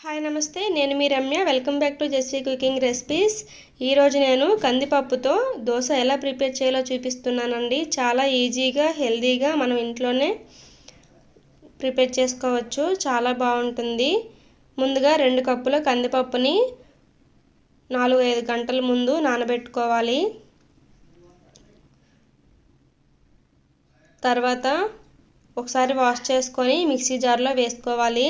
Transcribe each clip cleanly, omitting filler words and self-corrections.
Hi నమస్తే, నేను మీ Ramya. Welcome back to Jessie cooking recipes. ఈరోజు నేను కందిపప్పుతో దోశ ఎలా ప్రిపేర్ చేయాలో చూపిస్తున్నానండి. చాలా ఈజీగా హెల్తీగా మనం ఇంట్లోనే ప్రిపేర్ చేసుకోవచ్చు. చాలా బాగుంటుంది. ముందుగా 2 కప్పుల కందిపప్పుని 4-5 గంటల ముందు నానబెట్టుకోవాలి. తర్వాత ఒకసారి వాష్ చేసుకొని మిక్సీ జార్లో వేసుకోవాలి.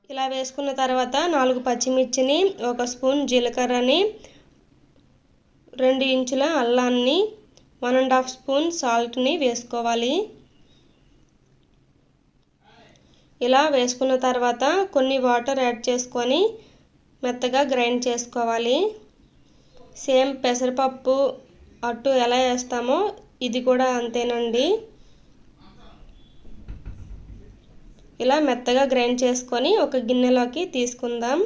ఇలా వేసుకున్న తర్వాత 4 పచ్చిమిర్చిని, 1 స్పూన్ జీలకర్రని, 2 ఇంచుల అల్లాన్ని, 1.5 స్పూన్ సాల్ట్ని వేసుకోవాలి. ఇలా వేసుకున్న తర్వాత కొన్ని వాటర్ యాడ్ చేసుకొని మెత్తగా గ్రైండ్ చేసుకోవాలి. సేమ్ పెసరపప్పు అట్టు ఎలా వేస్తామో ఇది కూడా అంతేనండి. ఇలా మెత్తగా గ్రైండ్ చేసుకొని ఒక గిన్నెలోకి తీసుకుందాం.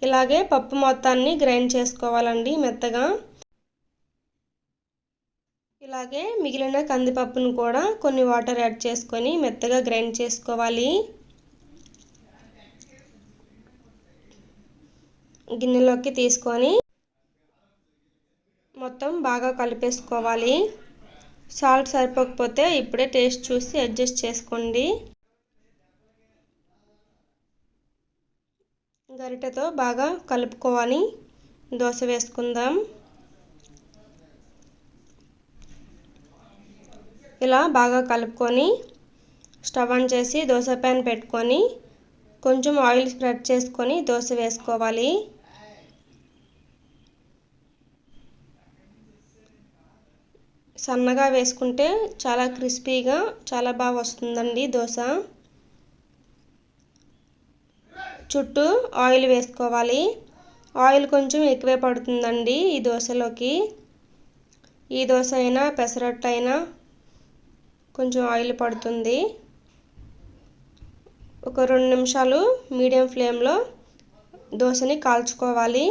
ఇలాగే పప్పు మొత్తాన్ని గ్రైండ్ చేసుకోవాలండి మెత్తగా. ఇలాగే మిగిలిన కందిపప్పును కూడా కొన్ని వాటర్ యాడ్ చేసుకొని మెత్తగా గ్రైండ్ చేసుకోవాలి. గిన్నెలోకి తీసుకొని మొత్తం బాగా కలిపేసుకోవాలి. సాల్ట్ సరిపోకపోతే ఇప్పుడే టేస్ట్ చూసి అడ్జస్ట్ చేసుకోండి. గరిటెతో బాగా కలుపుకోవాలి. దోశ వేసుకుందాం. ఇలా బాగా కలుపుకొని స్టవ్ ఆన్ చేసి దోశ ప్యాన్ పెట్టుకొని కొంచెం ఆయిల్ స్ప్రెడ్ చేసుకొని దోశ వేసుకోవాలి. సన్నగా వేసుకుంటే చాలా క్రిస్పీగా చాలా బాగా వస్తుందండి దోశ. చుట్టూ ఆయిల్ వేసుకోవాలి. ఆయిల్ కొంచెం ఎక్కువే పడుతుందండి ఈ దోశలోకి. ఈ దోశ అయినా పెసరట్టు అయినా కొంచెం ఆయిల్ పడుతుంది. ఒక 2 నిమిషాలు మీడియం ఫ్లేమ్లో దోశని కాల్చుకోవాలి.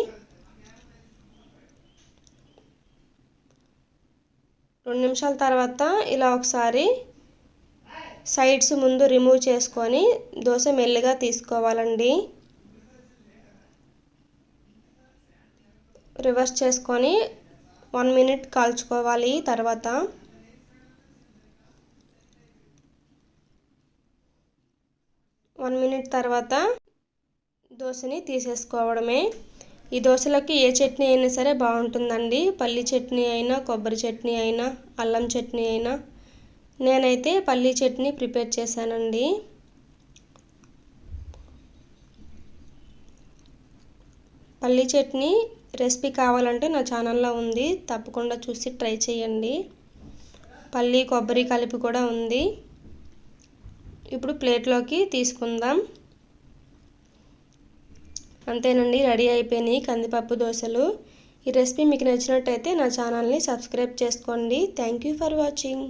2 నిమిషాల తర్వాత ఇలా ఒకసారి సైడ్స్ ముందు రిమూవ్ చేసుకొని దోశ మెల్లిగా తీసుకోవాలండి. రివర్స్ చేసుకొని 1 మినిట్ కాల్చుకోవాలి. తర్వాత 1 మినిట్ తర్వాత దోశని తీసేసుకోవడమే. ఈ దోశలకి ఏ చట్నీ అయినా సరే బాగుంటుందండి. పల్లి చట్నీ అయినా, కొబ్బరి చట్నీ అయినా, అల్లం చట్నీ అయినా. నేనైతే పల్లి చట్నీ ప్రిపేర్ చేశానండి. పల్లి చట్నీ రెసిపీ కావాలంటే నా ఛానల్లో ఉంది, తప్పకుండా చూసి ట్రై చేయండి. పల్లి కొబ్బరి కలిపి కూడా ఉంది. ఇప్పుడు ప్లేట్లోకి తీసుకుందాం. అంతేనండి, రెడీ అయిపోయినాయి కందిపప్పు దోశలు. ఈ రెసిపీ మీకు నచ్చినట్టయితే నా ఛానల్ని సబ్స్క్రైబ్ చేసుకోండి. Thank you for watching.